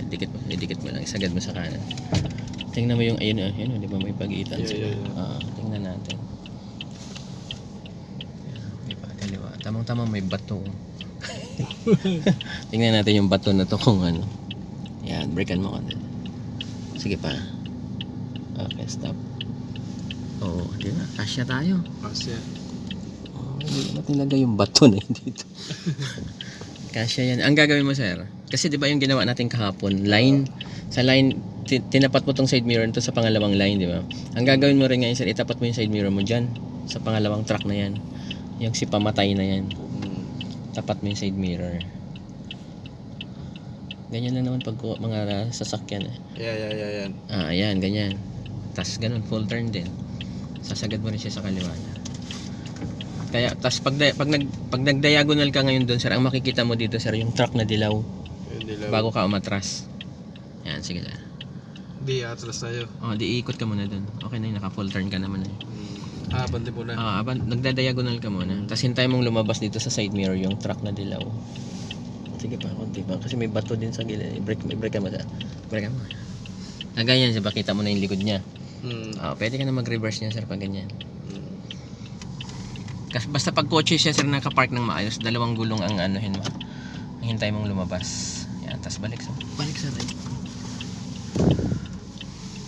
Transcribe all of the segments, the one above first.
idikit mo lang, isagad mo sa kanan. Tingnan mo yung ayun, di ba may pagitan sila. Tingnan natin. Di ba, kaliwa. Tamang-tamang may bato. Tingnan natin yung bato na to kung ano. Yan, breakan mo konti. Sige pa. Okay, stop. Oo, di ba? Kasya tayo. Kasya. Ba't nilagay yung bato na yun dito? Kasya yan. Ang gagawin mo, sir, kasi di ba yung ginawa natin kahapon, line, sa line, tinapat mo tong side mirror to sa pangalawang line, di ba? Ang gagawin mo rin ngayon, sir, itapat mo yung side mirror mo dyan, sa pangalawang track na yan. Yung si pamatay na yan. Tapat mo yung side mirror. Ganyan lang naman pag mga sasakyan. Yan. Ayan, ganyan. Tas ganun, full turn din. Sasagad mo rin siya sa kaliwa. Kaya, tas pag nag-diagonal ka ngayon doon, sir, ang makikita mo dito, sir, yung truck na dilaw. Bago ka umatras. Yan, sige sir. Di, atras tayo. Di ikot ka muna doon. Okay na yun, naka-full turn ka naman. Bante muna. Nagda-diagonal ka muna. Tas hintay mong lumabas dito sa side mirror yung truck na dilaw. Sige pa, konti pa. Kasi may bato din sa gilid. Break ka mo. Break ka mo. Ganyan siya, kita mo na yung likod niya. Pwede ka na mag-reverse niya, sir, pag ganyan. Kasi basta pag kotse siya, sir, nakapark ng maayos, dalawang gulong ang anuhin mo. Hintay mong lumabas. Yan, tas balik sa right.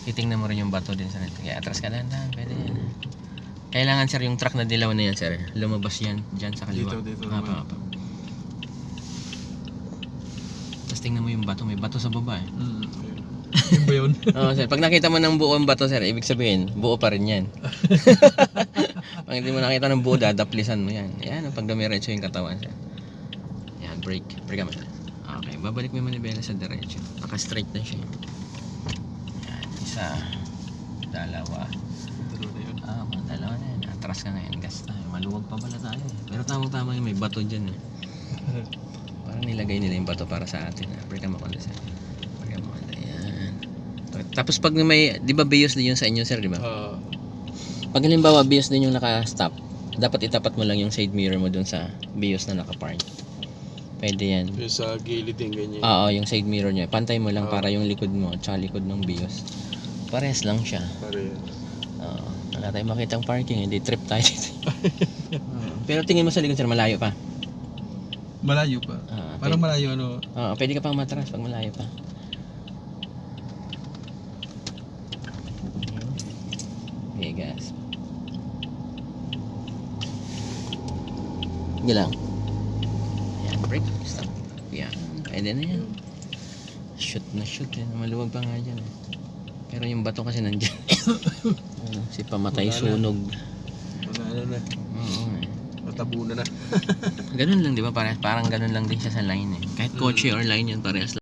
Titingnan mo rin yung bato din sa right. Kaya atras ka lang, pwede yan. Kailangan, sir, yung truck na dilaw na yan, sir, lumabas yan dyan sa kaliwa. Dito naman. Tapos tingnan mo yung bato, may bato sa baba Yun ba yun? Sir, pag nakita mo ng buong bato, sir, ibig sabihin, buo pa rin yan. Pag hindi mo nakita ng buo, dadaplisan mo yan. Yan, pag dumiretso yung katawan, sir. Yan, break ka mo, sir. Okay, babalik mo yung manibela sa diretso. Naka-straight na siya. Yan, isa, dalawa. Dalawa na yan. Atras ka ngayon, gas tayo. Maluwag pa pala tayo. Pero tamang-tama yung may bato dyan. Parang nilagay nila yung bato para sa atin. Break ka mo konti, sir. Yan. Tapos pag may, di ba bios din yung sa inyo, sir, di ba? Pag halimbawa bios din yung naka-stop, dapat itapat mo lang yung side mirror mo dun sa bios na naka-park. Pwede yan. Yung sa gilid din ganyan. Yung side mirror niya. Pantay mo lang para yung likod mo at likod ng bios. Pares lang siya. Wala tayong makitang parking, hindi trip tayo dito. Pero tingin mo sa likod, sir, malayo pa. Malayo pa. Parang malayo ano. Pwede ka pang matras pag malayo pa. Okay, gas. Sige lang. Yan, break. Stop. Yan. Pwede na yan. Shoot na shoot. Maluwag pa nga dyan. Pero yung bato kasi nandyan. Si pamatay sunog. Ano na. Matabunan na. Ganun lang, di ba? Parang ganun lang din siya sa line. Kahit kotse or line yan, parehas lang.